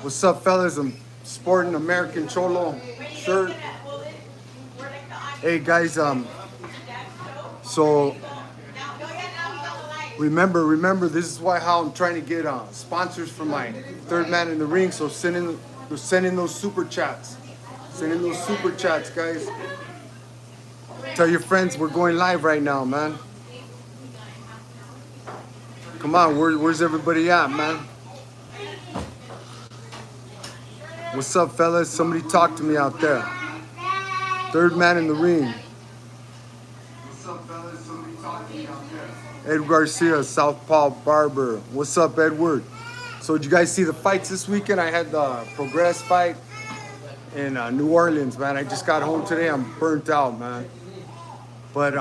What's up, fellas? I'm sporting American Cholo shirt. Hey, guys. So remember, this is how I'm trying to get sponsors for my third man in the ring. So send in those super chats. Send in those super chats, guys. Tell your friends we're going live right now, man. Come on, where's everybody at, man? What's up, fellas? Somebody talk to me out there. Third man in the ring. What's up, fellas? Somebody talk to me out there. Ed Garcia, Southpaw Barber. What's up, Edward? So did you guys see the fights this weekend? I had the Progress fight in New Orleans, man. I just got home today. I'm burnt out, man. But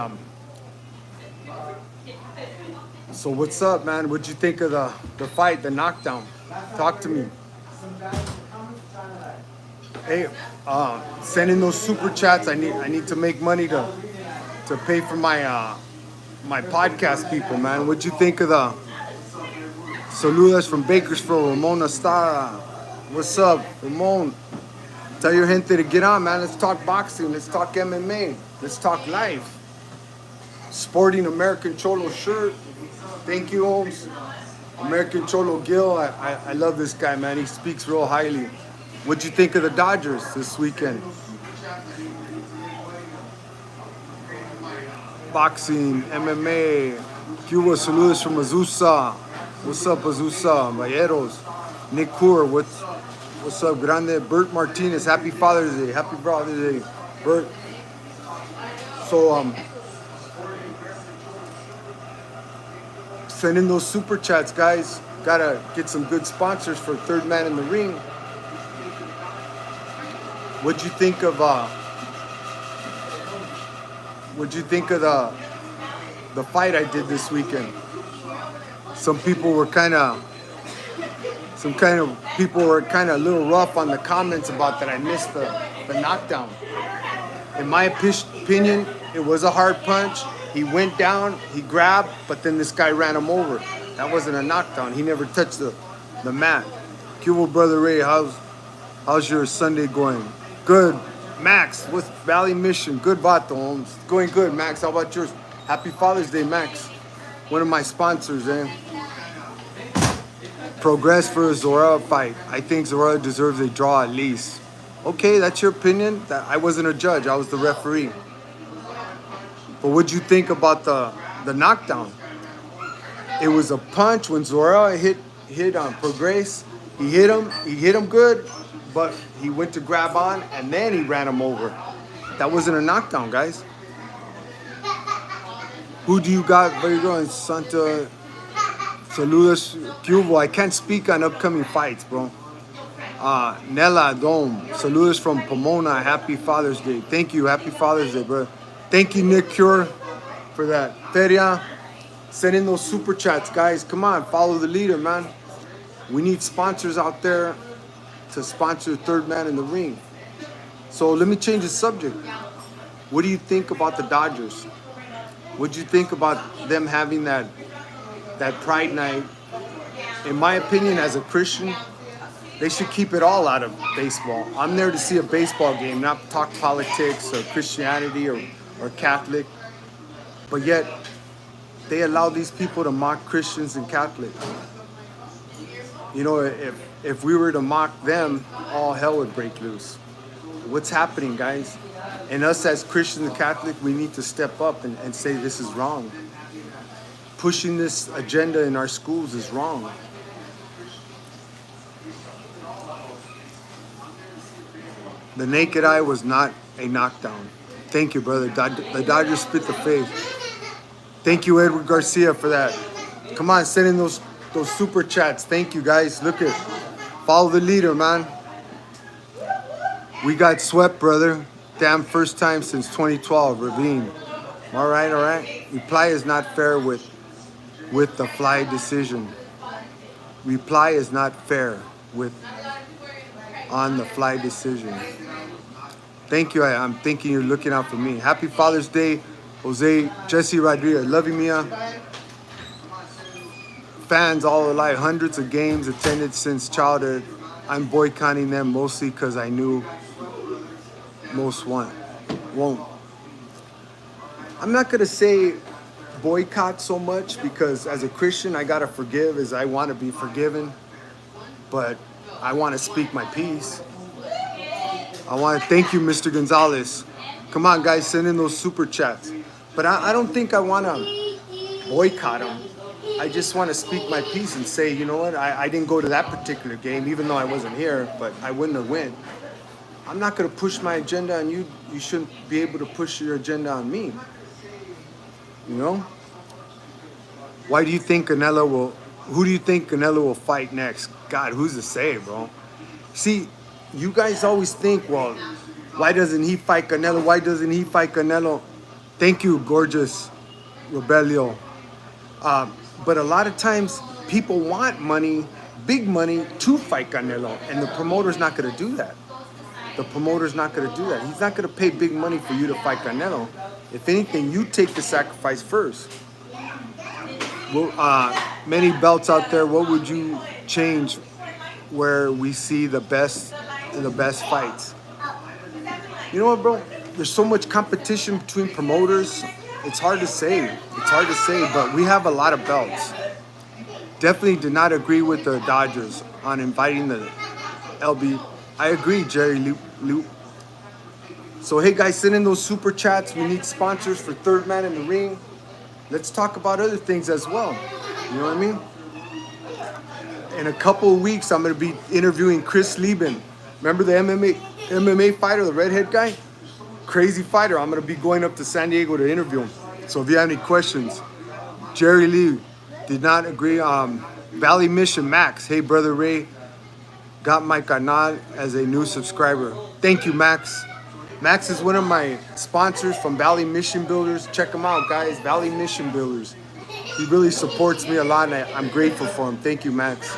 so what's up, man? What'd you think of the fight, the knockdown? Talk to me. Hey, send in those super chats. I need to make money to pay for my my podcast people, man. What'd you think of the saludas from Bakersfield, Ramon Estrada? What's up, Ramon? Tell your gente to get on, man. Let's talk boxing. Let's talk MMA. Let's talk life. Sporting American Cholo shirt. Thank you, Holmes. American Cholo Gil. I love this guy, man. He speaks real highly. What'd you think of the Dodgers this weekend? Boxing, MMA, Cuba, saludos from Azusa. What's up, Azusa? Valleros. Nick Coor, what's up, Grande? Bert Martinez, happy Father's Day. Happy Father's Day, Bert. So, send in those super chats, guys. Gotta get some good sponsors for Third Man in the Ring. What'd you think of the fight I did this weekend? Some people were kind of a little rough on the comments about that I missed the knockdown. In my opinion, it was a hard punch. He went down, he grabbed, but then this guy ran him over. That wasn't a knockdown. He never touched the mat. Cuba Brother Ray, how's your Sunday going? Good. Max, with Valley Mission. Good vato, Holmes. Going good, Max. How about yours? Happy Father's Day, Max. One of my sponsors, Progress for a Zora fight. I think Zora deserves a draw at least. Okay, that's your opinion. I wasn't a judge. I was the referee. But what'd you think about the knockdown? It was a punch when Zora hit on Progress. He hit him good. But he went to grab on, and then he ran him over. That wasn't a knockdown, guys. Who do you got? Where you going? Santa Saludos Cubo. I can't speak on upcoming fights, bro. Nella Dome. Saludos from Pomona. Happy Father's Day. Thank you. Happy Father's Day, bro. Thank you, Nick Cure, for that. Feria. Send in those super chats, guys. Come on, follow the leader, man. We need sponsors out there to sponsor Third Man in the Ring. So let me change the subject. What do you think about the Dodgers? What do you think about them having that Pride Night? In my opinion, as a Christian, they should keep it all out of baseball. I'm there to see a baseball game, not talk politics or Christianity or Catholic. But yet, they allow these people to mock Christians and Catholics. You know, if we were to mock them, all hell would break loose. What's happening, guys? And us as Christians and Catholics, we need to step up and say this is wrong. Pushing this agenda in our schools is wrong. The naked eye was not a knockdown. Thank you, brother. The Dodgers spit the face. Thank you, Edward Garcia, for that. Come on, send in those super chats. Thank you, guys. Look at, follow the leader, man. We got swept, brother. Damn, first time since 2012, Ravine. All right. Reply is not fair with the fly decision. Reply is not fair on the fly decision. Thank you. I'm thinking you're looking out for me. Happy Father's Day, Jose Jesse Rodriguez. Love you, Mia. Fans all alike, hundreds of games attended since childhood. I'm boycotting them mostly because I knew most won't. I'm not gonna say boycott so much because as a Christian, I gotta forgive as I want to be forgiven, but I want to speak my piece. I want to thank you, Mr. Gonzalez. Come on, guys, send in those super chats. But I don't think I want to boycott them. I just want to speak my piece and say, you know what, I didn't go to that particular game, even though I wasn't here, but I wouldn't have went. I'm not going to push my agenda on you. You shouldn't be able to push your agenda on me. You know? Why do you think Canelo will, who do you think Canelo will fight next? God, who's to say, bro? See, you guys always think, well, why doesn't he fight Canelo? Why doesn't he fight Canelo? Thank you, gorgeous Rebelio. But a lot of times people want money, big money, to fight Canelo, and the promoter's not going to do that. The promoter's not going to do that. He's not going to pay big money for you to fight Canelo. If anything, you take the sacrifice first. Well, many belts out there, what would you change where we see the best fights? You know what, bro? There's so much competition between promoters. It's hard to say. But we have a lot of belts. Definitely did not agree with the Dodgers on inviting the LB. I agree, Jerry Loop. So, hey, guys, send in those super chats. We need sponsors for Third Man in the Ring. Let's talk about other things as well. You know what I mean? In a couple of weeks, I'm going to be interviewing Chris Lieben. Remember the MMA fighter, the redhead guy? Crazy fighter. I'm going to be going up to San Diego to interview him. So if you have any questions, Jerry Lee did not agree. Valley Mission Max. Hey, Brother Ray. Got my canal as a new subscriber. Thank you, Max. Max is one of my sponsors from Valley Mission Builders. Check him out, guys. Valley Mission Builders. He really supports me a lot, and I'm grateful for him. Thank you, Max.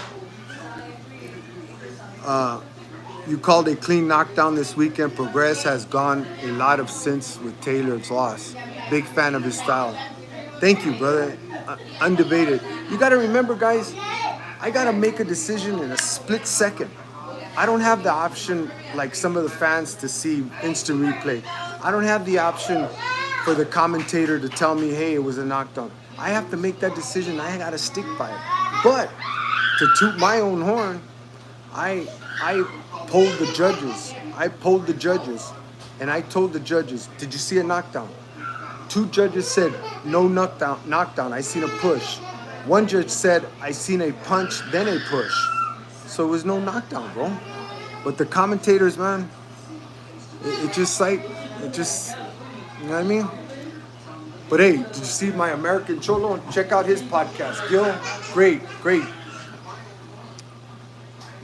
You called a clean knockdown this weekend. Progress has gone a lot of since with Taylor's loss. Big fan of his style. Thank you, brother. Undebated. You got to remember, guys, I got to make a decision in a split second. I don't have the option like some of the fans to see instant replay. I don't have the option for the commentator to tell me, hey, it was a knockdown. I have to make that decision. I got to stick by it. But to toot my own horn, I polled the judges. And I told the judges, did you see a knockdown? 2 judges said, no knockdown. I seen a push. 1 judge said, I seen a punch, then a push. So it was no knockdown, bro. But the commentators, man, it just, you know what I mean? But hey, did you see my American Cholo? Check out his podcast. Gil, great.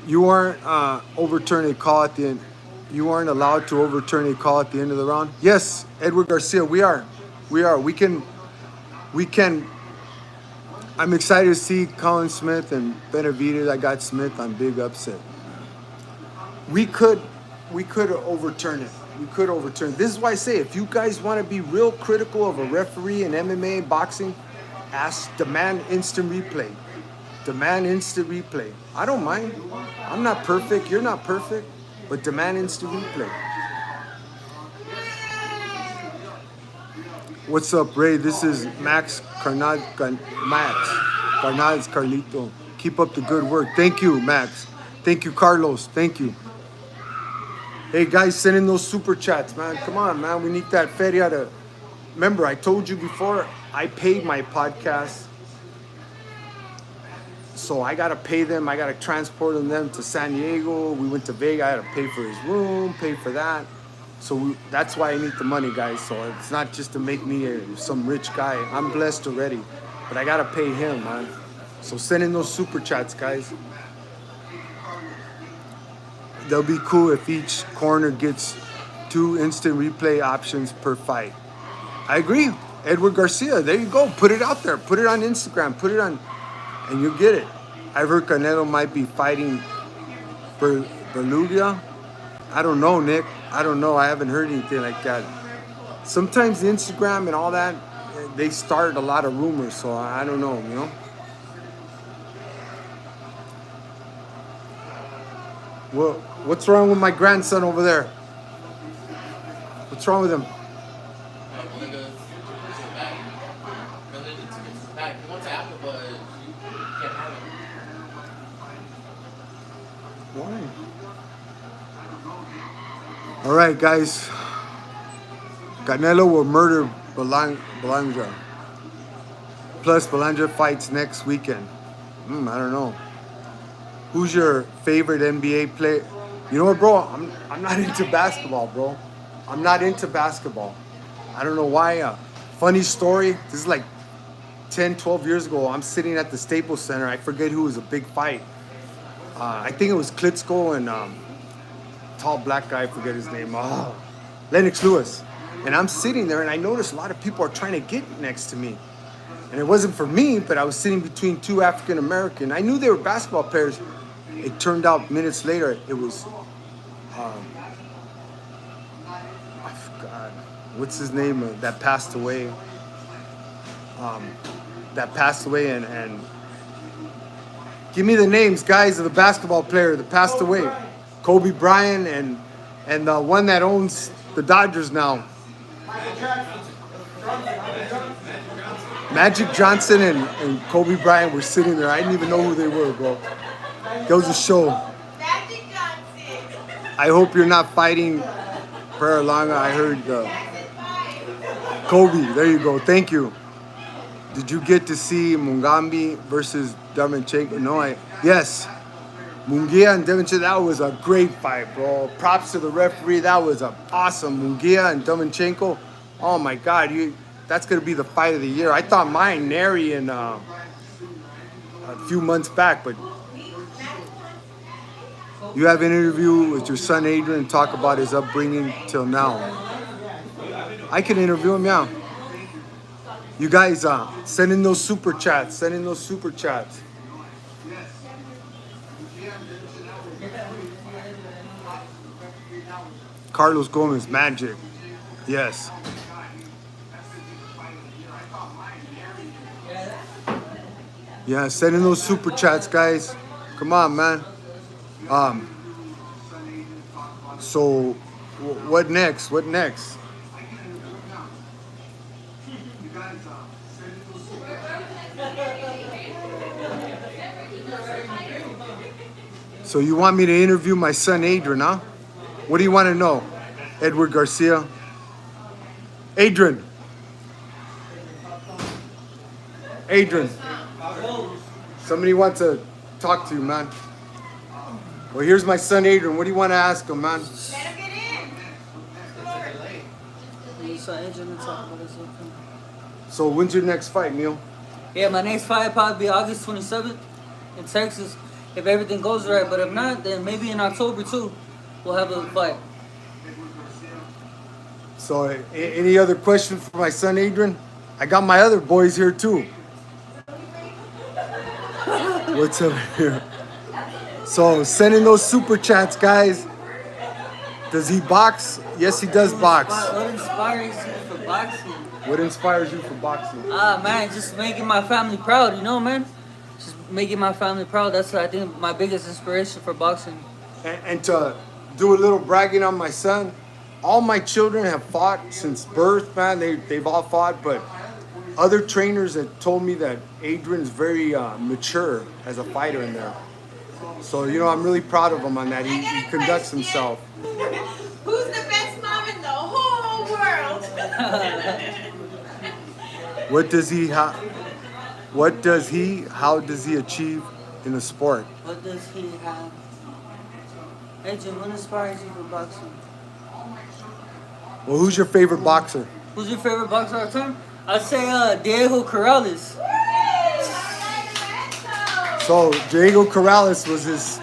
You weren't overturn a call at the end. You weren't allowed to overturn a call at the end of the round. Yes, Edward Garcia, we are. We can. I'm excited to see Colin Smith and Benavidez. I got Smith on big upset. We could overturn it. This is why I say, if you guys want to be real critical of a referee in MMA, boxing, demand instant replay. I don't mind. I'm not perfect. You're not perfect. But demand instant replay. What's up, Ray? This is Max Carnaz Carlito. Keep up the good work. Thank you, Max. Thank you, Carlos. Thank you. Hey, guys, send in those super chats, man. Come on, man. We need that feria to... Remember, I told you before, I paid my podcast. So I got to pay them. I got to transport them to San Diego. We went to Vegas. I got to pay for his room, pay for that. So that's why I need the money, guys. So it's not just to make me some rich guy. I'm blessed already. But I got to pay him, man. So send in those super chats, guys. They'll be cool if each corner gets 2 instant replay options per fight. I agree. Edward Garcia, there you go. Put it out there. Put it on Instagram. Put it on, and you'll get it. I've heard Canelo might be fighting Berlugia. I don't know, Nick. I don't know. I haven't heard anything like that. Sometimes Instagram and all that, they start a lot of rumors, so I don't know, you know. Well, what's wrong with my grandson over there? What's wrong with him? Only goes to the back. Really to the back. He wants an apple, but you can't have it. Why? All right, guys. Canelo will murder Belanja. Plus, Belanja fights next weekend. I don't know. Who's your favorite NBA player? You know what, bro? I'm not into basketball, bro. I'm not into basketball. I don't know why. Funny story. This is like 10, 12 years ago. I'm sitting at the Staples Center. I forget who was a big fight. I think it was Klitschko and tall black guy. I forget his name. Lennox Lewis. And I'm sitting there, and I noticed a lot of people are trying to get next to me. And it wasn't for me, but I was sitting between two African American. I knew they were basketball players. It turned out minutes later, it was, I forgot, what's his name that passed away? And give me the names, guys, of the basketball player that passed away. Kobe Bryant and the one that owns the Dodgers now. Magic Johnson and Kobe Bryant were sitting there. I didn't even know who they were, bro. That was a show. Magic Johnson. I hope you're not fighting Paralanga. I heard Kobe. There you go. Thank you. Did you get to see Mungambi versus Demenchenko? No, yes. Mungia and Demenchenko, that was a great fight, bro. Props to the referee. That was awesome. Mungia and Demenchenko. Oh my God, that's gonna be the fight of the year. I thought mine, Neri, in a few months back, but you have an interview with your son Adrian and talk about his upbringing till now. I can interview him, yeah. You guys, send in those super chats. Send in those super chats. Carlos Gomez, Magic. Yes. Yeah, send in those super chats, guys. Come on, man. So, what next? What next? So you want me to interview my son Adrian, huh? What do you want to know? Edward Garcia. Adrian. Adrian. Somebody wants to talk to you, man. Well, here's my son Adrian. What do you want to ask him, man? Let him get in. So when's your next fight, Neil? Yeah, my next fight will probably be August 27th in Texas. If everything goes right, but if not, then maybe in October too, we'll have a fight. So, any other questions for my son Adrian? I got my other boys here too. What's up here? So, send in those super chats, guys. Does he box? Yes, he does box. What inspires you for boxing? What inspires you for boxing? Man, just making my family proud, you know, man. Just making my family proud. That's, I think, my biggest inspiration for boxing. And to do a little bragging on my son, all my children have fought since birth, man. They've all fought, but other trainers have told me that Adrian's very mature as a fighter in there. So, you know, I'm really proud of him on that. He conducts himself. Who's the best mom in the whole world? How does he achieve in the sport? What does he have? Adrian, what inspires you for boxing? Well, who's your favorite boxer? Who's your favorite boxer all the time? I'd say Diego Corrales. So Diego Corrales was his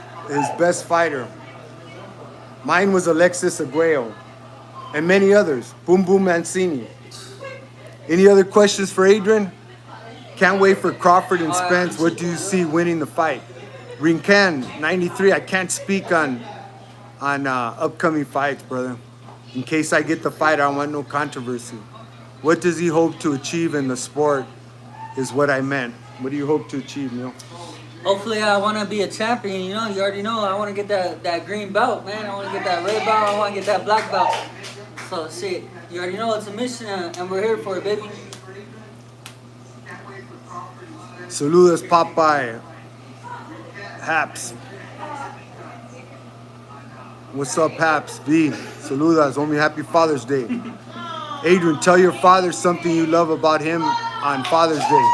best fighter. Mine was Alexis Aguayo and many others. Boom Boom Mancini. Any other questions for Adrian? Can't wait for Crawford and Spence. What do you see winning the fight? Rincan 93. I can't speak on upcoming fights, brother. In case I get the fight, I don't want no controversy. What does he hope to achieve in the sport is what I meant. What do you hope to achieve, Neil? Hopefully, I want to be a champion. You know, you already know. I want to get that green belt, man. I want to get that red belt. I want to get that black belt. So, shit, you already know it's a mission, and we're here for it, baby. Saludos, Popeye. Haps. What's up, Haps? V. Saludas. Homie, happy Father's Day. Adrian, tell your father something you love about him on Father's Day.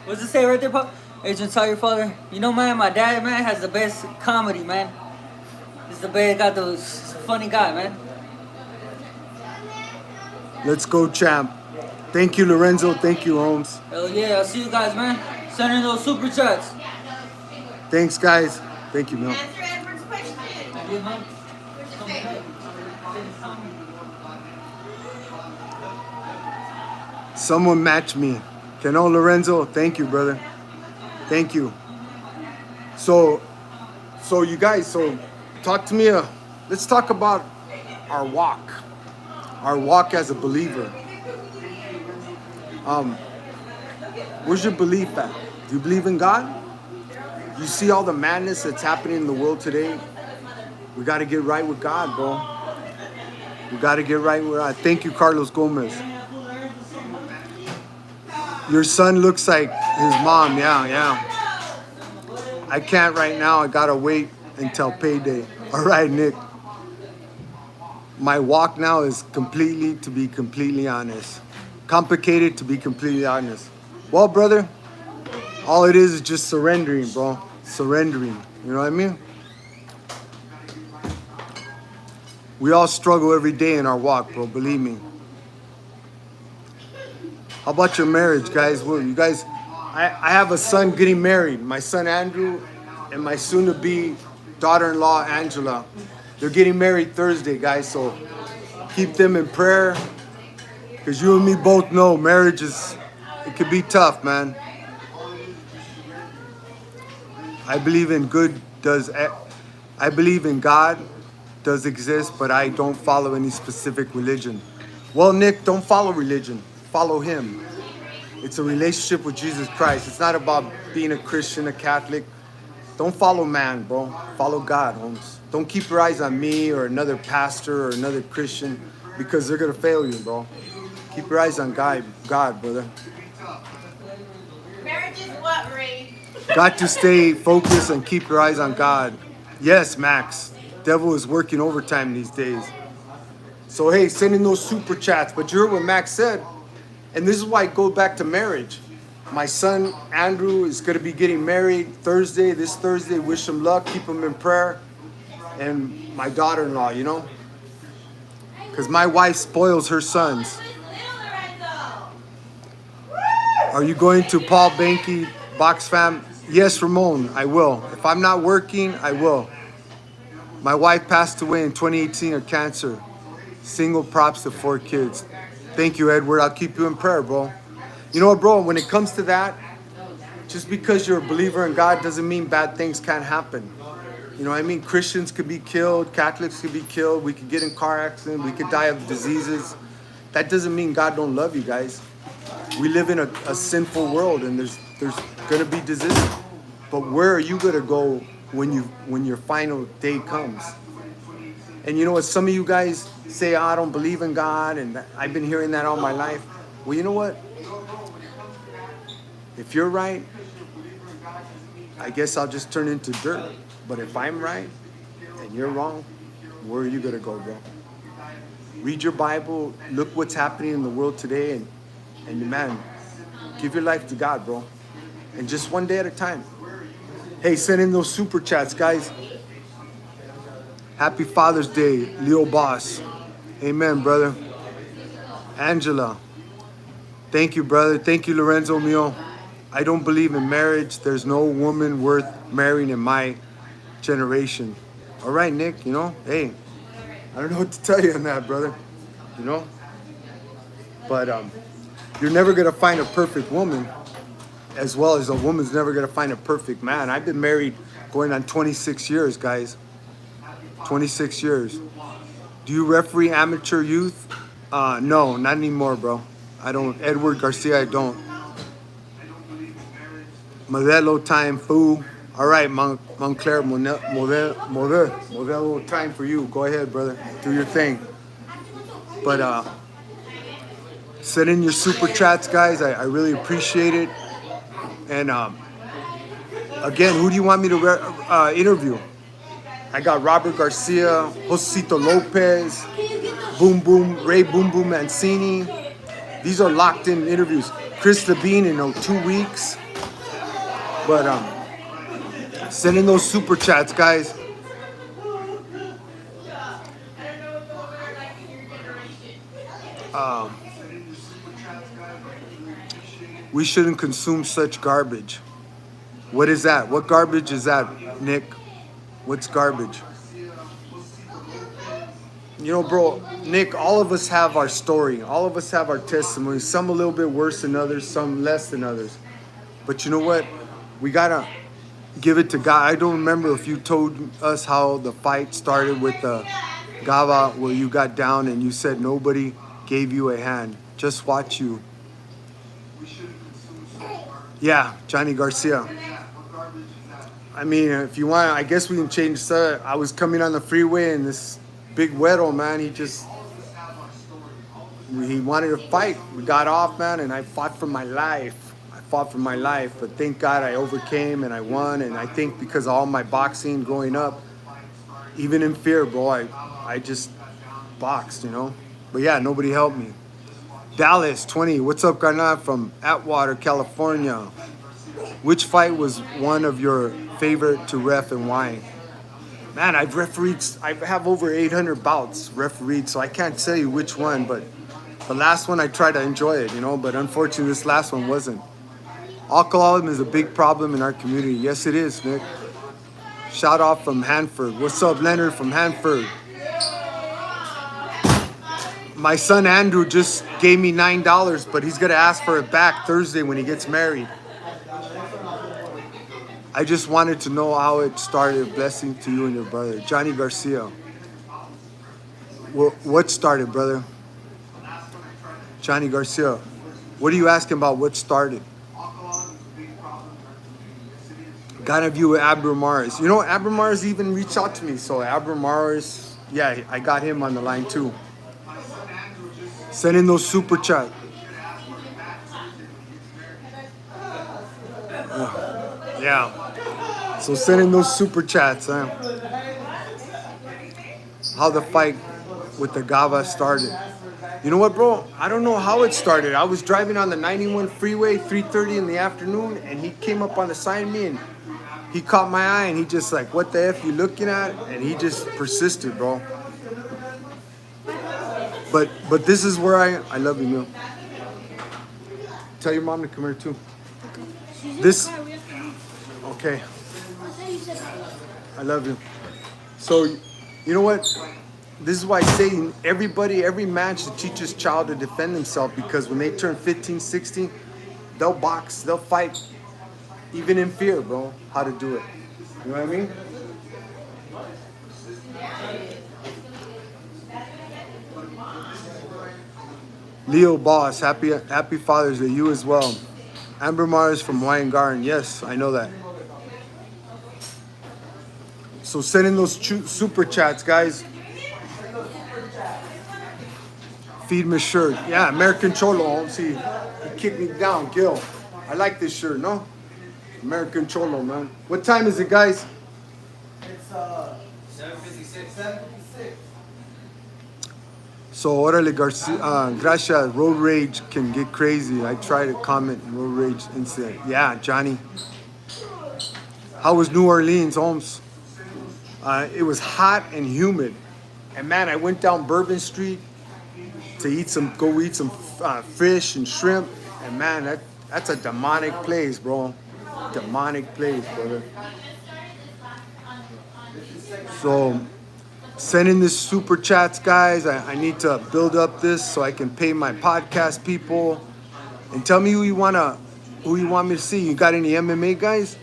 What's it say right there, Pop? Adrian, tell your father. You know, man, my dad, man, has the best comedy, man. He's the best, got those, he's a funny guy, man. Let's go, champ. Thank you, Lorenzo. Thank you, Holmes. Hell yeah, I'll see you guys, man. Send in those super chats. Thanks, guys. Thank you, Mel. Answer Edward's question. Yeah, man. What's your favorite? Someone match me. Cano Lorenzo, thank you, brother. Thank you. So you guys, talk to me. Let's talk about our walk as a believer. Where's your belief at? Do you believe in God? You see all the madness that's happening in the world today? We got to get right with God, bro. We got to get right with God. Thank you, Carlos Gomez. Your son looks like his mom. Yeah. I can't right now. I got to wait until payday. All right, Nick. My walk now is to be completely honest. Complicated, to be completely honest. Well, brother, all it is just surrendering, bro. Surrendering. You know what I mean? We all struggle every day in our walk, bro. Believe me. How about your marriage, guys? Well, you guys, I have a son getting married. My son Andrew and my soon-to-be daughter-in-law Angela. They're getting married Thursday, guys. So keep them in prayer, because you and me both know marriage it could be tough, man. I believe in God does exist, but I don't follow any specific religion. Well, Nick, don't follow religion. Follow him. It's a relationship with Jesus Christ. It's not about being a Christian, a Catholic. Don't follow man, bro. Follow God, Holmes. Don't keep your eyes on me or another pastor or another Christian, because they're going to fail you, bro. Keep your eyes on God, brother. Marriage is what, Ray? Got to stay focused and keep your eyes on God. Yes, Max. Devil is working overtime these days. So, hey, send in those super chats. But you heard what Max said. And this is why I go back to marriage. My son, Andrew, is going to be getting married this Thursday. Wish him luck. Keep him in prayer. And my daughter-in-law, you know. Because my wife spoils her sons. Are you going to Paul Banky Box Fam? Yes, Ramon, I will. If I'm not working, I will. My wife passed away in 2018 of cancer. Single, props to 4 kids. Thank you, Edward. I'll keep you in prayer, bro. You know what, bro? When it comes to that, just because you're a believer in God doesn't mean bad things can't happen. You know what I mean? Christians could be killed. Catholics could be killed. We could get in car accidents. We could die of diseases. That doesn't mean God don't love you, guys. We live in a sinful world, and there's going to be diseases. But where are you going to go when your final day comes? And you know what? Some of you guys say, I don't believe in God, and I've been hearing that all my life. Well, you know what? If you're right, I guess I'll just turn into dirt. But if I'm right and you're wrong, where are you going to go, bro? Read your Bible. Look what's happening in the world today, and man, give your life to God, bro. And just one day at a time. Hey, send in those super chats, guys. Happy Father's Day, Leo Boss. Amen, brother. Angela. Thank you, brother. Thank you, Lorenzo Mio. I don't believe in marriage. There's no woman worth marrying in my generation. All right, Nick, you know, hey, I don't know what to tell you on that, brother. You know? But you're never going to find a perfect woman, as well as a woman's never going to find a perfect man. I've been married going on 26 years, guys. 26 years. Do you referee amateur youth? No, not anymore, bro. I don't. Edward Garcia, I don't. Modelo time, fool. All right, Montclair, Modelo time for you. Go ahead, brother. Do your thing. But send in your super chats, guys. I really appreciate it. And again, who do you want me to interview? I got Robert Garcia, Josito Lopez, Ray Boom Boom Mancini. These are locked in interviews. Chris Labine in 2 weeks. But send in those super chats, guys. We shouldn't consume such garbage. What is that? What garbage is that, Nick? What's garbage? You know, bro, Nick, all of us have our story. All of us have our testimony. Some a little bit worse than others, some less than others. But you know what? We gotta give it to God. I don't remember if you told us how the fight started with the Gava, where you got down and you said nobody gave you a hand. Just watch you. Yeah, Johnny Garcia. I mean, if you want, I guess we can change that. I was coming on the freeway and this big Güero, man, he wanted to fight. We got off, man, and I fought for my life. But thank God I overcame and I won. And I think because of all my boxing growing up, even in fear, bro, I just boxed, you know. But yeah, nobody helped me. Dallas 20, what's up, Garnat from Atwater, California? Which fight was one of your favorite to ref and why? Man, I have over 800 bouts refereed, so I can't tell you which one, but the last one I tried to enjoy it, you know, but unfortunately this last one wasn't. Alcoholism is a big problem in our community. Yes, it is, Nick. Shout out from Hanford. What's up, Leonard from Hanford? My son Andrew just gave me $9, but he's gonna ask for it back Thursday when he gets married. I just wanted to know how it started. Blessing to you and your brother. Johnny Garcia. What started, brother? Johnny Garcia. What are you asking about what started? Got a view with Abramars. You know, Abramars even reached out to me. So Abramars, yeah, I got him on the line too. Send in those super chat. Yeah. So send in those super chats. How the fight with the Gava started. You know what, bro? I don't know how it started. I was driving on the 91 freeway, 3:30 in the afternoon, and he came up on the side of me and he caught my eye and he just like, what the F you looking at? And he just persisted, bro. But this is where I love you, Neil. Tell your mom to come here too. This, okay. I love you. So, you know what? This is why I say every match to teach this child to defend themselves, because when they turn 15, 16, they'll box, they'll fight, even in fear, bro, how to do it. You know what I mean? Leo Boss, happy Father's Day, you as well. Amber Mars from Hawaiian Garden, yes, I know that. So send in those super chats, guys. Feed me shirt. Yeah, American Cholo. See, he kicked me down, Gil. I like this shirt, no? American Cholo, man. What time is it, guys? It's 7:56. 7:56. So, orale Garcia, gracias. Road rage can get crazy. I try to comment road rage incident. Yeah, Johnny. How was New Orleans, Holmes? It was hot and humid. And man, I went down Bourbon Street to go eat some fish and shrimp. And man, that's a demonic place, bro. Demonic place, brother. So, send in this super chats, guys. I need to build up this so I can pay my podcast people. And tell me who you want me to see. You got any MMA guys?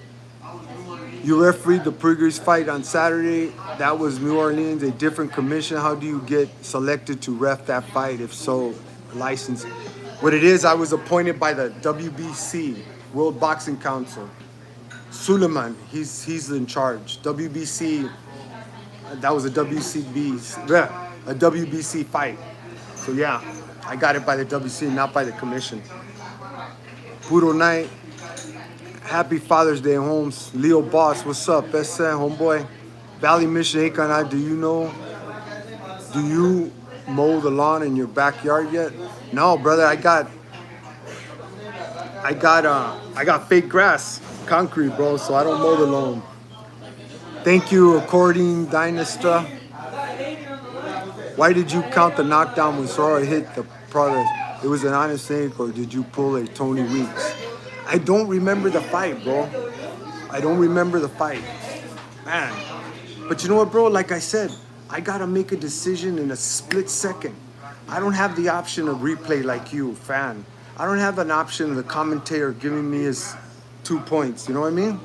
You refereed the Priggers fight on Saturday. That was New Orleans, a different commission. How do you get selected to ref that fight? If so, license. What it is, I was appointed by the WBC, World Boxing Council. Suleiman, he's in charge. WBC, that was a WBC fight. So yeah, I got it by the WC, not by the commission. Puro night. Happy Father's Day, Holmes. Leo Boss, what's up? Best friend, homeboy. Valley Mission Akon, do you mow the lawn in your backyard yet? No, brother, I got fake grass, concrete, bro, so I don't mow the lawn. Thank you, According Dynasty. Why did you count the knockdown when Sora hit the product? It was an honest thing, or did you pull a Tony Weeks? I don't remember the fight, bro. I don't remember the fight. Man. But you know what, bro? Like I said, I gotta make a decision in a split second. I don't have the option of replay like you, fan. I don't have an option of the commentator giving me his 2 points. You know what I mean?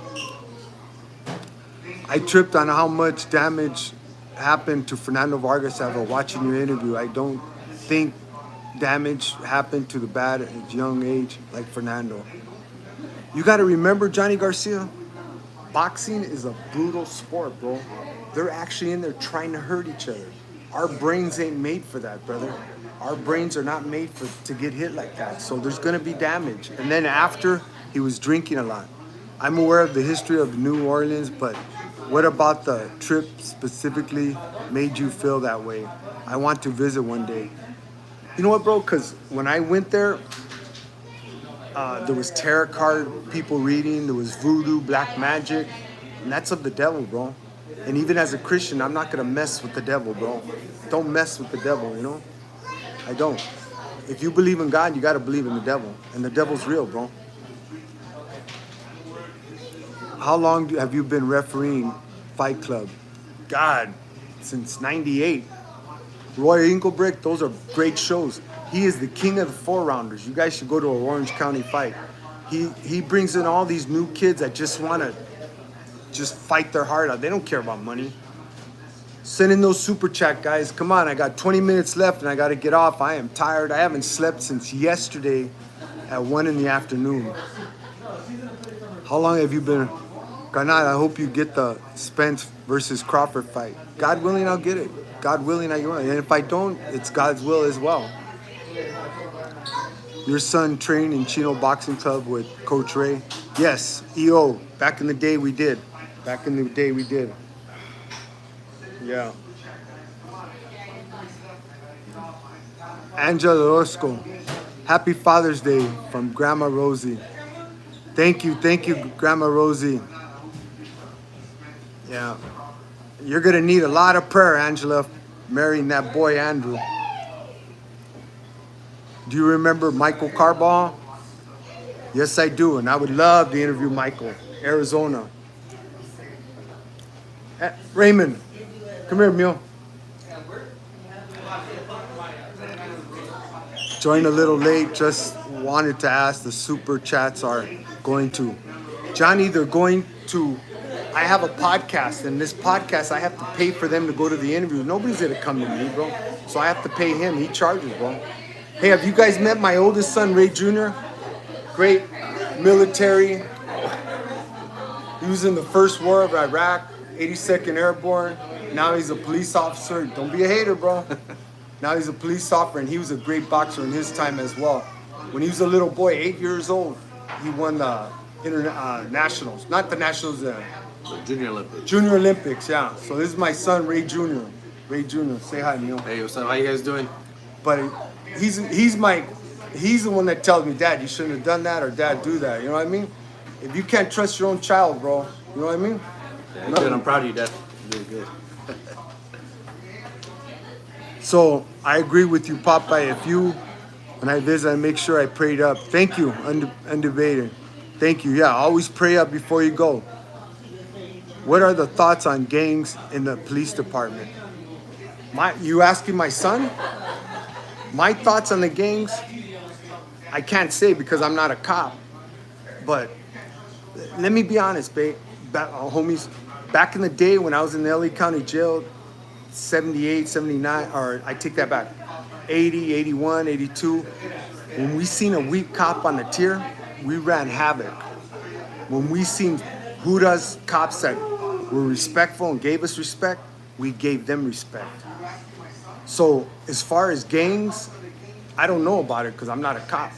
I tripped on how much damage happened to Fernando Vargas after watching your interview. I don't think damage happened to the bad at his young age like Fernando. You got to remember, Johnny Garcia, boxing is a brutal sport, bro. They're actually in there trying to hurt each other. Our brains ain't made for that, brother. Our brains are not made to get hit like that. So there's going to be damage. And then after, he was drinking a lot. I'm aware of the history of New Orleans, but what about the trip specifically made you feel that way? I want to visit one day. You know what, bro? Because when I went there, there was tarot card people reading, there was voodoo, black magic, and that's of the devil, bro. And even as a Christian, I'm not gonna mess with the devil, bro. Don't mess with the devil, you know? I don't. If you believe in God, you gotta believe in the devil. And the devil's real, bro. How long have you been refereeing Fight Club? God, since 98. Roy Inkelbrick, those are great shows. He is the king of the 4-rounders. You guys should go to a Orange County fight. He brings in all these new kids that just want to just fight their heart out. They don't care about money. Send in those super chat, guys. Come on, I got 20 minutes left and I got to get off. I am tired. I haven't slept since yesterday at 1 in the afternoon. How long have you been? Garnat, I hope you get the Spence versus Crawford fight. God willing, I'll get it. God willing, I will. And if I don't, it's God's will as well. Your son trained in Chino Boxing Club with Coach Ray? Yes, EO. Back in the day we did. Yeah. Angela Orozco. Happy Father's Day from Grandma Rosie. Thank you, Grandma Rosie. Yeah. You're going to need a lot of prayer, Angela, marrying that boy, Andrew. Do you remember Michael Carball? Yes, I do, and I would love to interview Michael, Arizona. Raymond, come here, Mule. Joined a little late, just wanted to ask, the super chats are going to. Johnny, they're going to, I have a podcast, and this podcast, I have to pay for them to go to the interview. Nobody's going to come to me, bro. So I have to pay him. He charges, bro. Hey, have you guys met my oldest son, Ray Jr.? Great military. He was in the first war of Iraq, 82nd Airborne. Now he's a police officer. Don't be a hater, bro. Now he's a police officer, and he was a great boxer in his time as well. When he was a little boy, 8 years old, he won the nationals. Not the nationals, Junior Olympics. Junior Olympics, yeah. So this is my son, Ray Jr. Ray Jr., say hi, Neil. Hey, what's up? How you guys doing? But he's the one that tells me, Dad, you shouldn't have done that, or Dad, do that. You know what I mean? If you can't trust your own child, bro, you know what I mean? Yeah, good. I'm proud of you, Dad. You're really good. So I agree with you, Popeye. When I visit, I make sure I prayed up. Thank you, undebated. Thank you. Yeah, always pray up before you go. What are the thoughts on gangs in the police department? You asking my son? My thoughts on the gangs, I can't say because I'm not a cop. But let me be honest, babe, homies. Back in the day when I was in the LA County Jail, 78, 79, or I take that back, 80, 81, 82. When we seen a weak cop on the tier, we ran havoc. When we seen Who does cops that were respectful and gave us respect? We gave them respect. So as far as gangs, I don't know about it because I'm not a cop.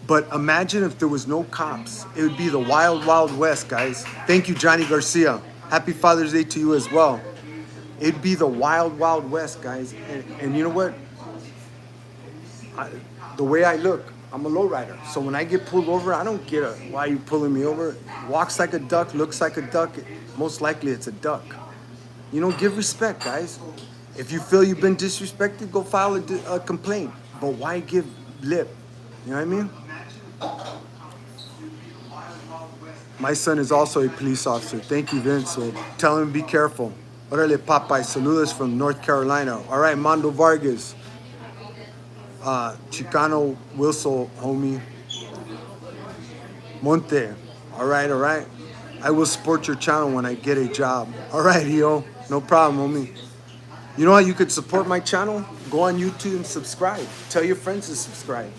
But imagine if there was no cops. It would be the wild, wild west, guys. Thank you, Johnny Garcia. Happy Father's Day to you as well. It'd be the wild, wild west, guys. And you know what? The way I look, I'm a lowrider. So when I get pulled over, I don't get a, why are you pulling me over? Walks like a duck, looks like a duck. Most likely it's a duck. You know, give respect, guys. If you feel you've been disrespected, go file a complaint. But why give lip? You know what I mean? My son is also a police officer. Thank you, Vince. So tell him be careful. Orale, Popeye. Saludos from North Carolina. All right, Mando Vargas. Chicano Wilson, homie. Monte. All right, all right. I will support your channel when I get a job. All right, yo. No problem, homie. You know how you could support my channel? Go on YouTube and subscribe. Tell your friends to subscribe.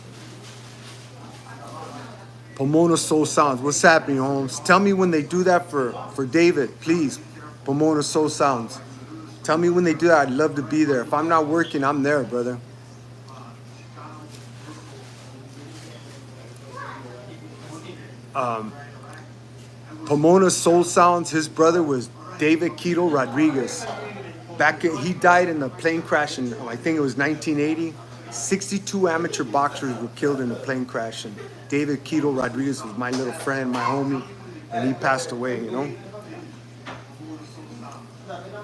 Pomona Soul Sounds. What's happening, Holmes? Tell me when they do that for David, please. Pomona Soul Sounds. Tell me when they do that. I'd love to be there. If I'm not working, I'm there, brother. Pomona Soul Sounds, his brother was David Quito Rodriguez. He died in a plane crash in, I think it was 1980. 62 amateur boxers were killed in a plane crash. And David Quito Rodriguez was my little friend, my homie, and he passed away, you know.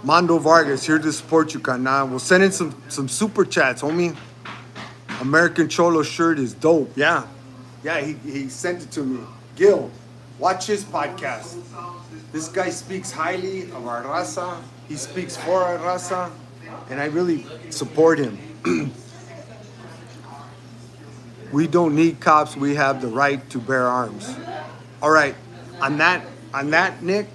Mando Vargas, here to support you, Kana. We'll send in some super chats, homie. American Cholo shirt is dope. Yeah, he sent it to me. Gil, watch his podcast. This guy speaks highly of our raza. He speaks for our raza, and I really support him. We don't need cops. We have the right to bear arms. All right, on that, Nick.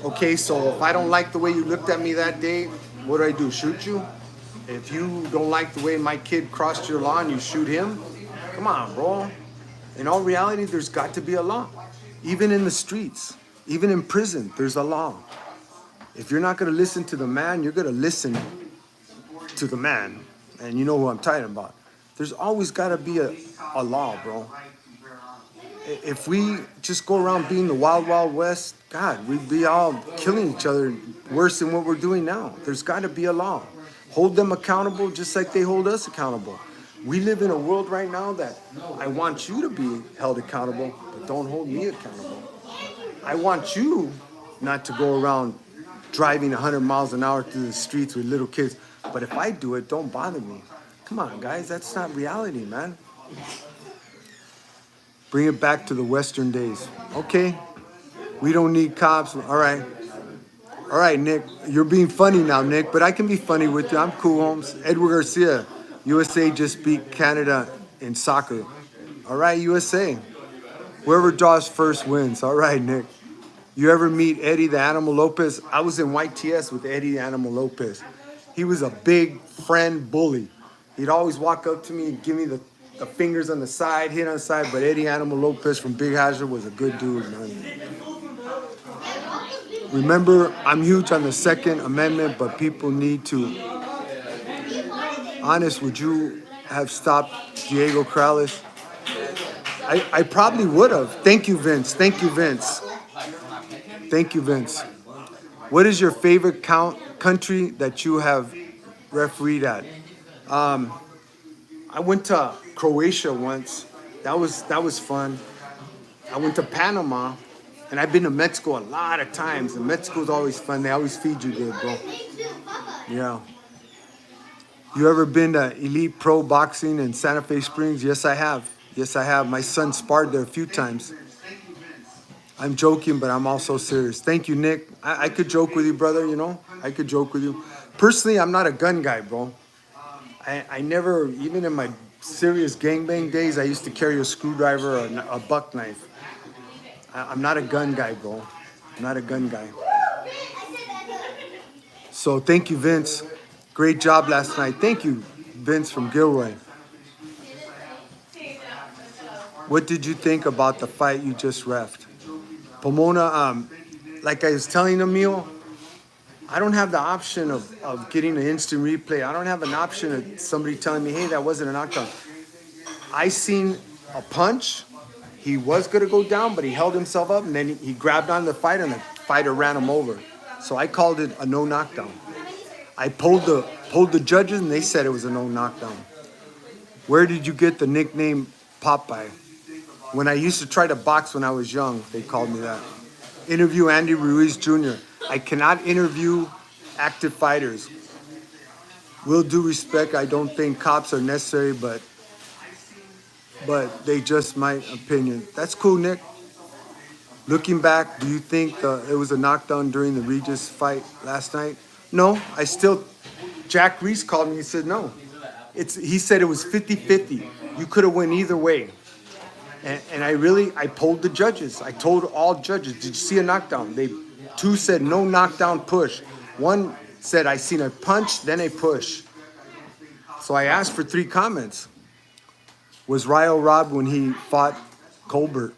Okay, so if I don't like the way you looked at me that day, what do? Shoot you? If you don't like the way my kid crossed your lawn, you shoot him? Come on, bro. In all reality, there's got to be a law. Even in the streets, even in prison, there's a law. If you're not going to listen to the man, you're going to listen to the man. And you know who I'm talking about. There's always got to be a law, bro. If we just go around being the wild, wild west, God, we'd be all killing each other worse than what we're doing now. There's got to be a law. Hold them accountable just like they hold us accountable. We live in a world right now that I want you to be held accountable, but don't hold me accountable. I want you not to go around driving 100 miles an hour through the streets with little kids, but if I do it, don't bother me. Come on, guys, that's not reality, man. Bring it back to the Western days. Okay, we don't need cops. All right, Nick. You're being funny now, Nick, but I can be funny with you. I'm cool, Holmes. Edward Garcia, USA just beat Canada in soccer. All right, USA. Whoever draws first wins. All right, Nick. You ever meet Eddie the Animal Lopez? I was in YTS with Eddie the Animal Lopez. He was a big friend bully. He'd always walk up to me and give me the fingers on the side, hit on the side, but Eddie Animal Lopez from Big Hazard was a good dude, man. Remember, I'm huge on the Second Amendment, but people need to. Honest, would you have stopped Diego Corrales? I probably would have. Thank you, Vince. Thank you, Vince. Thank you, Vince. What is your favorite country that you have refereed at? I went to Croatia once. That was fun. I went to Panama, and I've been to Mexico a lot of times. And Mexico's always fun. They always feed you good, bro. Yeah. You ever been to Elite Pro Boxing in Santa Fe Springs? Yes, I have. Yes, I have. My son sparred there a few times. I'm joking, but I'm also serious. Thank you, Nick. I could joke with you, brother, you know? I could joke with you. Personally, I'm not a gun guy, bro. I never, even in my serious gangbang days, I used to carry a screwdriver or a buck knife. I'm not a gun guy, bro. I'm not a gun guy. So thank you, Vince. Great job last night. Thank you, Vince from Gilroy. What did you think about the fight you just reffed? Pomona, like I was telling Emil, I don't have the option of getting an instant replay. I don't have an option of somebody telling me, hey, that wasn't a knockdown. I seen a punch. He was going to go down, but he held himself up, and then he grabbed on the fighter, and the fighter ran him over. So I called it a no knockdown. I polled the judges, and they said it was a no knockdown. Where did you get the nickname Popeye? When I used to try to box when I was young, they called me that. Interview Andy Ruiz Jr. I cannot interview active fighters. With due respect, I don't think cops are necessary, but they just my opinion. That's cool, Nick. Looking back, do you think it was a knockdown during the Regis fight last night? No, Jack Reese called me, he said no. He said it was 50-50. You could have went either way. And I polled the judges. I told all judges, did you see a knockdown? Two said no knockdown push. One said I seen a punch, then a push. So I asked for 3 comments. Was Ryo robbed when he fought Colbert?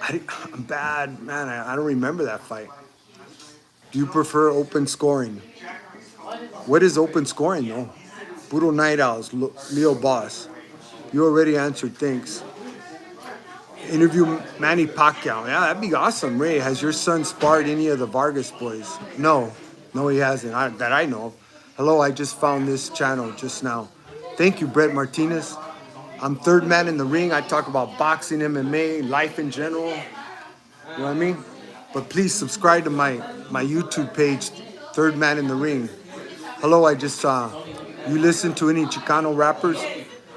I'm bad, man. I don't remember that fight. Do you prefer open scoring? What is open scoring, though? Puro Night Owls, Leo Boss. You already answered, thanks. Interview Manny Pacquiao. Yeah, that'd be awesome. Ray, has your son sparred any of the Vargas boys? No, he hasn't, that I know of. Hello, I just found this channel just now. Thank you, Brett Martinez. I'm third man in the ring. I talk about boxing, MMA, life in general. You know what I mean? But please subscribe to my YouTube page, Third Man in the Ring. Hello, I just saw. You listen to any Chicano rappers?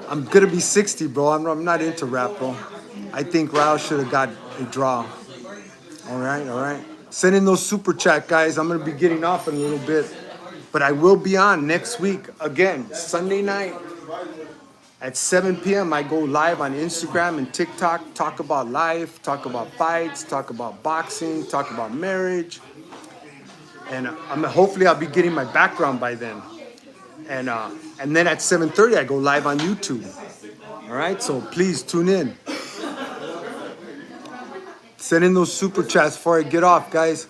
I'm gonna be 60, bro. I'm not into rap, bro. I think Rao should have got a draw. All right. Send in those super chat, guys. I'm gonna be getting off in a little bit, but I will be on next week again, Sunday night at 7 p.m. I go live on Instagram and TikTok. Talk about life, talk about fights, talk about boxing, talk about marriage, and hopefully I'll be getting my background by then. And then at 7:30 I go live on YouTube. All right, so please tune in. Send in those super chats before I get off, guys.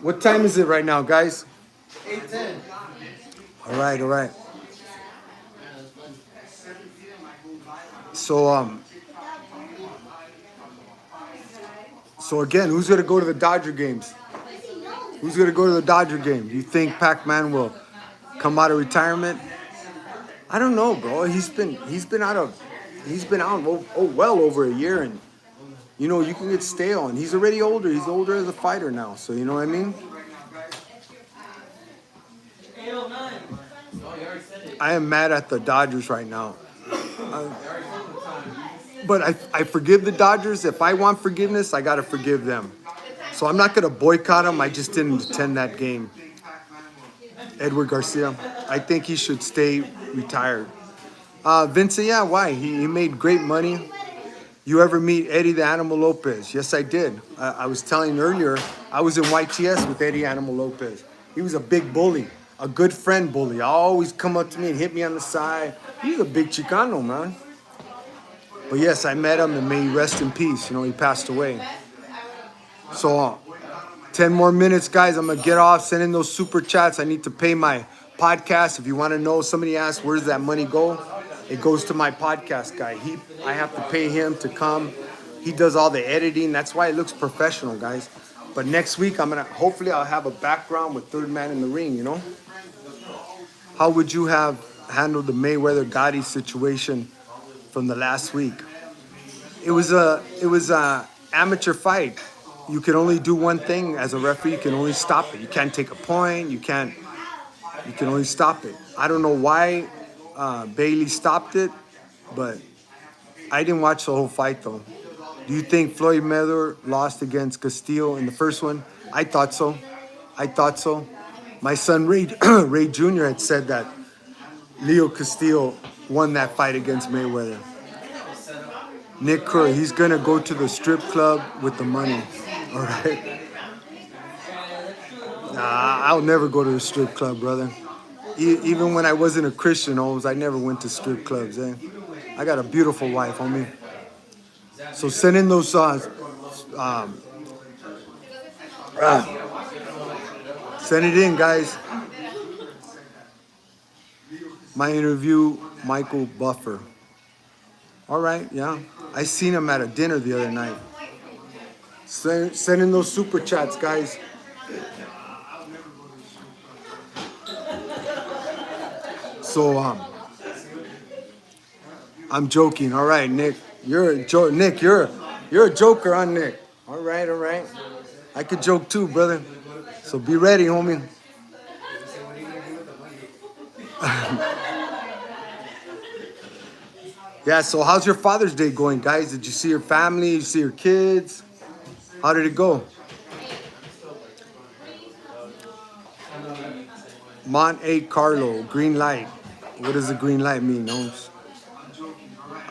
What time is it right now, guys? 8:10. All right. So again, who's gonna go to the Dodger games? Who's gonna go to the Dodger game? Do you think Pac-Man will come out of retirement? I don't know, bro. He's been out well over a year, and you know you can get stale. And he's already older. He's older as a fighter now, so you know what I mean. I am mad at the Dodgers right now. But I forgive the Dodgers. If I want forgiveness, I got to forgive them. So I'm not going to boycott them. I just didn't attend that game. Edward Garcia. I think he should stay retired. Vincent, yeah, why? He made great money. You ever meet Eddie the Animal Lopez? Yes, I did. I was telling earlier, I was in YTS with Eddie Animal Lopez. He was a big bully, a good friend bully. Always come up to me and hit me on the side. He's a big Chicano, man. But yes, I met him, and may he rest in peace. You know, he passed away. So 10 more minutes, guys. I'm going to get off. Send in those super chats. I need to pay my podcast. If you want to know, somebody asked, where does that money go? It goes to my podcast guy. I have to pay him to come. He does all the editing. That's why it looks professional, guys. But next week, hopefully I'll have a background with Third Man in the Ring, you know? How would you have handled the Mayweather-Gotti situation from the last week? It was a amateur fight. You can only do one thing as a referee. You can only stop it. You can't take a point. You can only stop it. I don't know why Bailey stopped it, but I didn't watch the whole fight though. Do you think Floyd Mayweather lost against Castillo in the first one? I thought so. My son Ray Jr. had said that Leo Castillo won that fight against Mayweather. Nick Kerr, he's going to go to the strip club with the money. All right. I'll never go to the strip club, brother. Even when I wasn't a Christian, Holmes, I never went to strip clubs. I got a beautiful wife, homie. So send in those Send it in, guys. My interview, Michael Buffer. All right, yeah. I seen him at a dinner the other night. Send in those super chats, guys. So I'm joking. All right, Nick. You're a Nick, you're a joker, huh, Nick? All right, all right. I could joke too, brother. So be ready, homie. Yeah, so how's your Father's Day going, guys? Did you see your family? Did you see your kids? How did it go? Monte Carlo, green light. What does the green light mean, Holmes?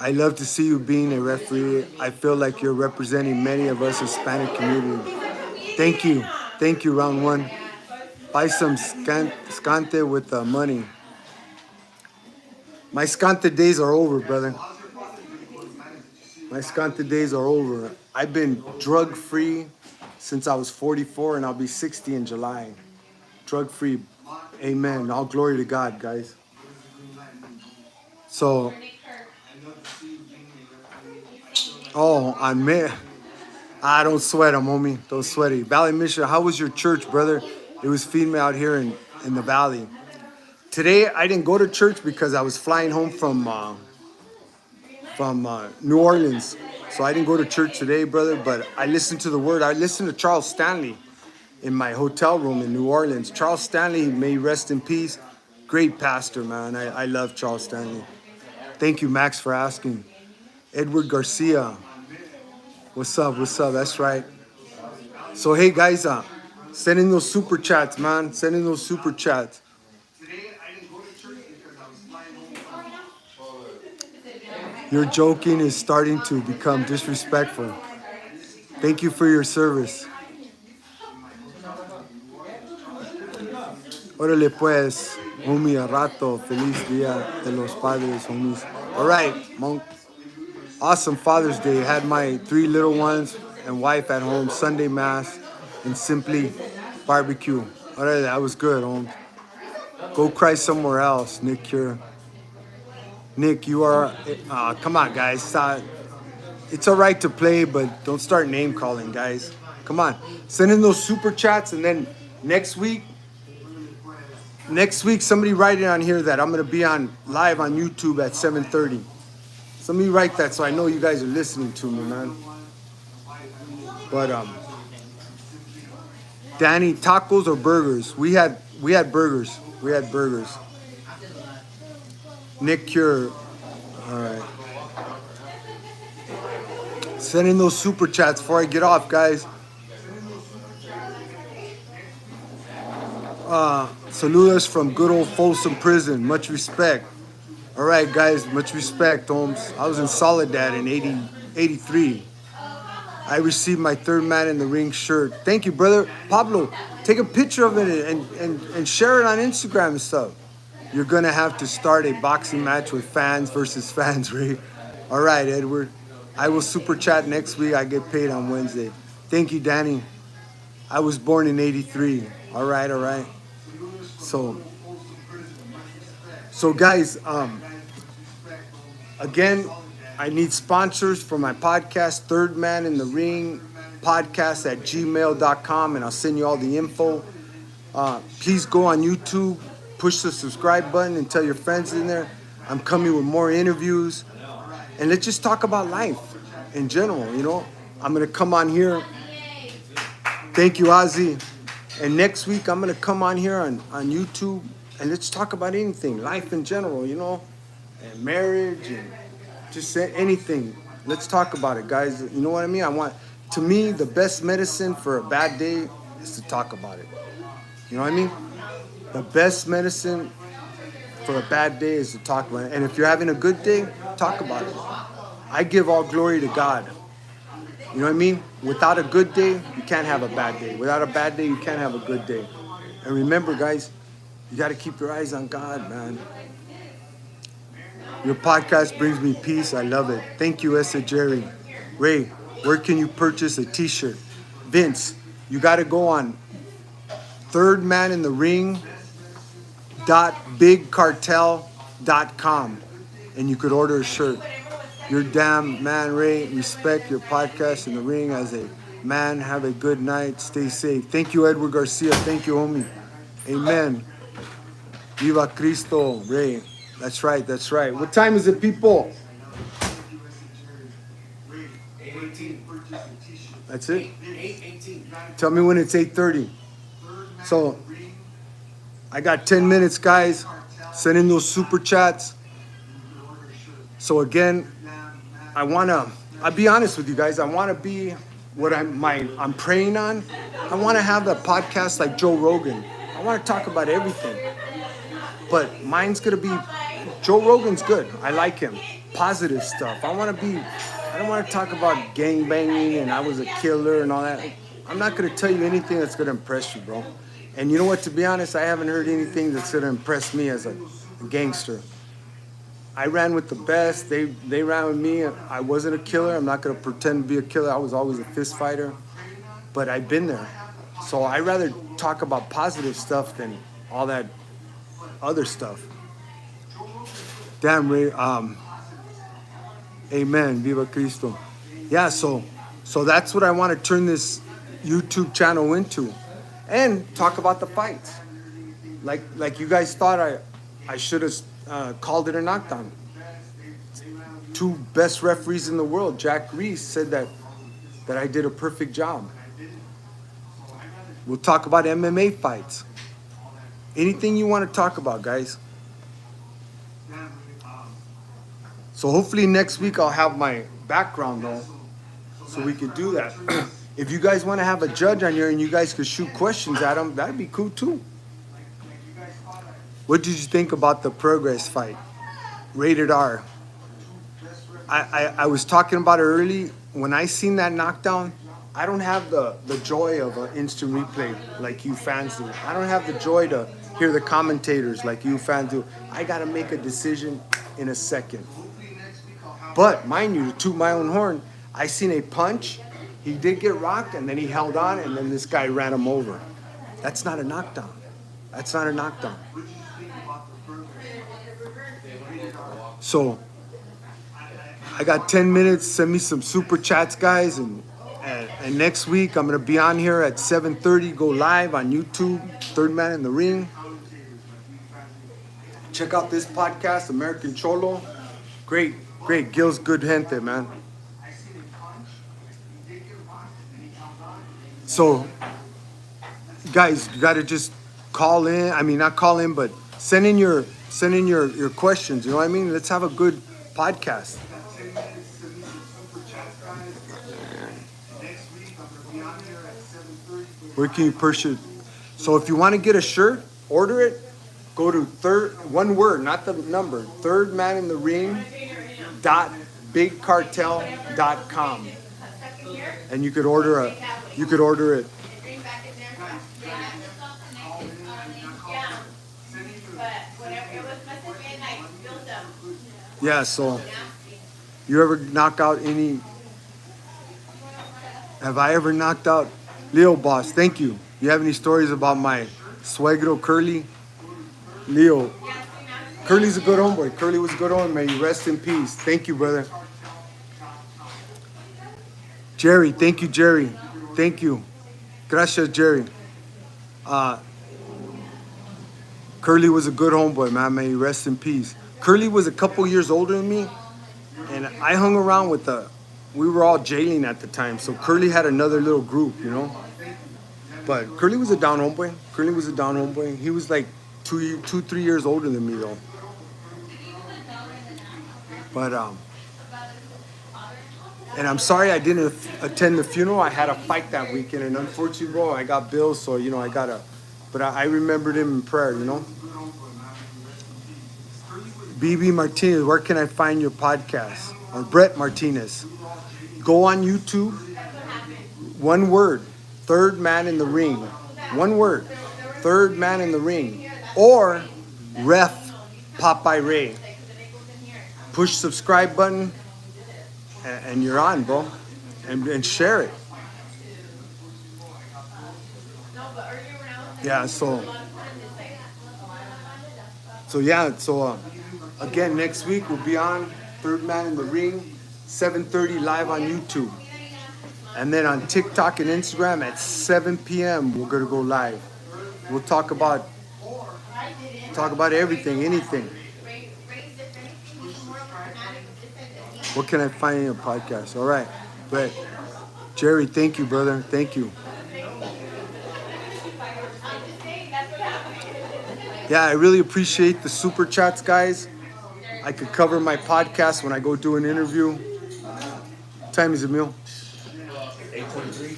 I love to see you being a referee. I feel like you're representing many of us Hispanic community. Thank you. Thank you, round one. Buy some scante with the money. My scante days are over, brother. My scante days are over. I've been drug-free since I was 44, and I'll be 60 in July. Drug-free. Amen. All glory to God, guys. So, on me. Don't sweat them, homie. Don't sweat it. Valley Mission, how was your church, brother? It was feeding me out here in the valley. Today, I didn't go to church because I was flying home from New Orleans. So I didn't go to church today, brother, but I listened to the word. I listened to Charles Stanley in my hotel room in New Orleans. Charles Stanley, may he rest in peace. Great pastor, man. I love Charles Stanley. Thank you, Max, for asking. Edward Garcia. What's up? What's up? That's right. So, hey, guys, send in those super chats, man. Send in those super chats. Your joking is starting to become disrespectful. Thank you for your service. Órale pues, homie, a rato. Feliz Día de los Padres, homies. All right, Monk. Awesome Father's Day. Had my 3 little ones and wife at home, Sunday Mass, and simply barbecue. All right, that was good, home. Go cry somewhere else, Nick Cure. Nick, you are, come on, guys. It's all right to play, but don't start name calling, guys. Come on. Send in those super chats, and then next week, somebody write it on here that I'm going to be on live on YouTube at 7:30. Somebody write that so I know you guys are listening to me, man. But, Danny, tacos or burgers? We had burgers. We had burgers. Nick Cure. All right. Send in those super chats before I get off, guys. Saludos from good old Folsom Prison. Much respect. All right, guys. Much respect, Holmes. I was in Soledad in 83. I received my 3rd man in the ring shirt. Thank you, brother. Pablo, take a picture of it and share it on Instagram and stuff. You're going to have to start a boxing match with fans versus fans, Ray. All right, Edward. I will super chat next week. I get paid on Wednesday. Thank you, Danny. I was born in 83. All right, all right. So guys, again, I need sponsors for my podcast, Third Man in the Ring podcast at gmail.com, and I'll send you all the info. Please go on YouTube. Push the subscribe button and tell your friends in there. I'm coming with more interviews. And let's just talk about life in general, you know. I'm going to come on here. Thank you, Ozzy. And next week, I'm going to come on here on YouTube. And let's talk about anything. Life in general, you know. And marriage and just anything. Let's talk about it, guys. You know what I mean? To me, the best medicine for a bad day is to talk about it. You know what I mean? The best medicine for a bad day is to talk about it. And if you're having a good day, talk about it. I give all glory to God. You know what I mean? Without a good day, you can't have a bad day. Without a bad day, you can't have a good day. And remember, guys, you got to keep your eyes on God, man. Your podcast brings me peace. I love it. Thank you, Essa Jerry. Ray, Where can you purchase a t-shirt? Vince, you got to go on thirdmaninthering.bigcartel.com and you could order a shirt. You're damn man, Ray. Respect your podcast in the ring as a man. Have a good night. Stay safe. Thank you, Edward Garcia. Thank you, homie. Amen. Viva Cristo, Ray. That's right. That's right. What time is it, people? 8:18. That's it. 8:18. Tell me when it's 8:30. So I got 10 minutes, guys. Send in those super chats. So again, I'll be honest with you guys. I want to be what I'm praying on. I want to have a podcast like Joe Rogan. I want to talk about everything. But mine's going to be, Joe Rogan's good. I like him. Positive stuff. I don't want to talk about gang banging and I was a killer and all that. I'm not going to tell you anything that's going to impress you, bro. And you know what? To be honest, I haven't heard anything that's going to impress me as a gangster. I ran with the best. They ran with me. I wasn't a killer. I'm not going to pretend to be a killer. I was always a fist fighter. But I've been there. So I'd rather talk about positive stuff than all that other stuff. Damn, Ray. Amen. Viva Cristo. Yeah, so that's what I want to turn this YouTube channel into. And talk about the fights. Like you guys thought I should have called it a knockdown. Two best referees in the world, Jack Reese, said that I did a perfect job. We'll talk about MMA fights. Anything you want to talk about, guys. So hopefully next week I'll have my background though, so we could do that. If you guys want to have a judge on here and you guys could shoot questions at him, that'd be cool too. What did you think about the Progress fight? Rated R. I was talking about it early. When I seen that knockdown, I don't have the joy of an instant replay like you fans do. I don't have the joy to hear the commentators like you fans do. I got to make a decision in a second. But mind you, to toot my own horn, I seen a punch. He did get rocked, and then he held on, and then this guy ran him over. That's not a knockdown. That's not a knockdown. So I got 10 minutes. Send me some super chats, guys, and next week I'm gonna be on here at 7:30. Go live on YouTube. Third Man in the Ring. Check out this podcast, American Cholo. Great. Gil's good gente, man. So, guys, you gotta just call in. I mean, not call in, but send in your questions. You know what I mean? Let's have a good podcast. Where can you purchase? So if you want to get a shirt, order it. Go to one word, not the number. thirdmaninthering.bigcartel.com, and you could order it. Yeah. So, you ever knock out any? Have I ever knocked out Leo Boss? Thank you. You have any stories about my suegro Curly? Leo, Curly's a good homeboy. Curly was a good homeboy. May you rest in peace. Thank you, brother. Jerry, thank you, Jerry. Thank you. Gracias, Jerry. Curly was a good homeboy, man. May you rest in peace. Curly was a couple years older than me, and I hung around with we were all jailing at the time, so Curly had another little group, you know. But Curly was a down homeboy. He was like 2-3 years older than me, though. But and I'm sorry I didn't attend the funeral. I had a fight that weekend, and unfortunately, bro, I got bills, so you know I gotta. But I remembered him in prayer, you know. BB Martinez, where can I find your podcast? Or Brett Martinez. Go on YouTube. One word. Third Man in the Ring. One word. Third Man in the Ring. Or Ref Popeye Ray. Push subscribe button and you're on, bro. and share it. Yeah, so again, next week we'll be on Third Man in the Ring, 7:30 live on YouTube. And then on TikTok and Instagram at 7 p.m. we're gonna go live. We'll talk about everything, anything. What can I find in your podcast? All right. But Jerry, thank you, brother. Thank you. Yeah, I really appreciate the super chats, guys. I could cover my podcast when I go do an interview. What time is it, Emil? 8:23.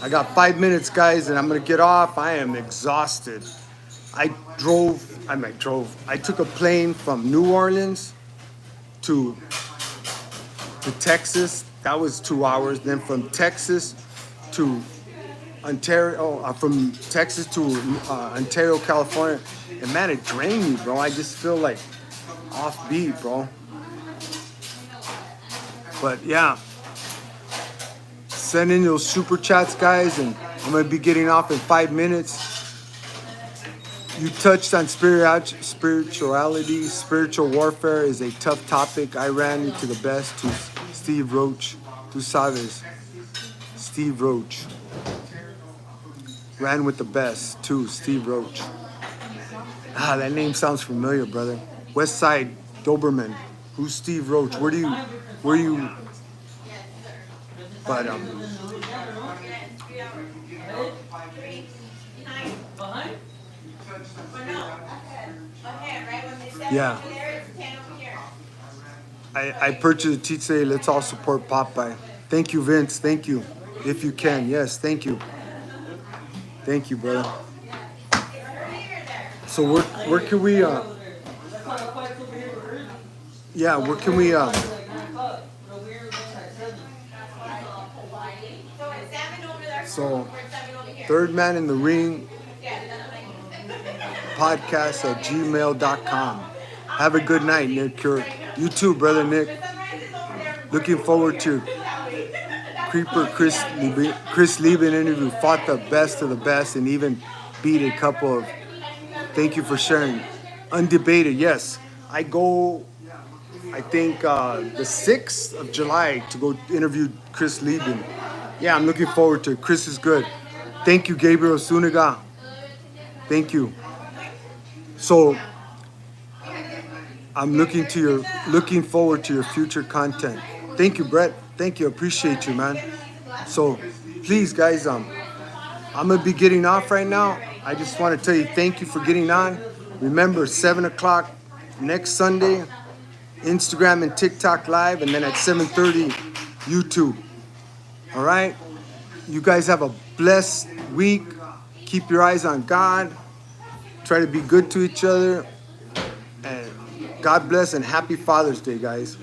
I got 5 minutes, guys, and I'm gonna get off. I am exhausted. I took a plane from New Orleans to Texas. That was 2 hours. Then from Texas to Ontario, from Texas to Ontario, California. And man, it drained me, bro. I just feel like offbeat, bro. But yeah, send in those super chats, guys, and I'm gonna be getting off in 5 minutes. You touched on spirituality. Spiritual warfare is a tough topic. I ran into the best to Steve Roach. Tu sabes. Steve Roach. Ran with the best too, Steve Roach. Ah, that name sounds familiar, brother. West Side Doberman. Who's Steve Roach? Where you? But yeah. I purchased a Tite. Let's all support Popeye. Thank you, Vince. Thank you. If you can, yes, thank you. Thank you, brother. So where can we where can we so Third Man in the Ring podcast at gmail.com. Have a good night, Nick. You too, brother Nick. Looking forward to Creeper Chris Lieben interview. Fought the best of the best and even beat a couple of. Thank you for sharing. Undebated, yes. I go, I think the 6th of July to go interview Chris Lieben. Yeah, I'm looking forward to it. Chris is good. Thank you, Gabriel Zuniga. Thank you. So I'm looking forward to your future content. Thank you, Brett. Thank you. Appreciate you, man. So please, guys, I'm gonna be getting off right now. I just want to tell you thank you for getting on. Remember, 7 o'clock next Sunday, Instagram and TikTok live, and then at 7:30, YouTube. All right? You guys have a blessed week. Keep your eyes on God. Try to be good to each other. And God bless and happy Father's Day, guys.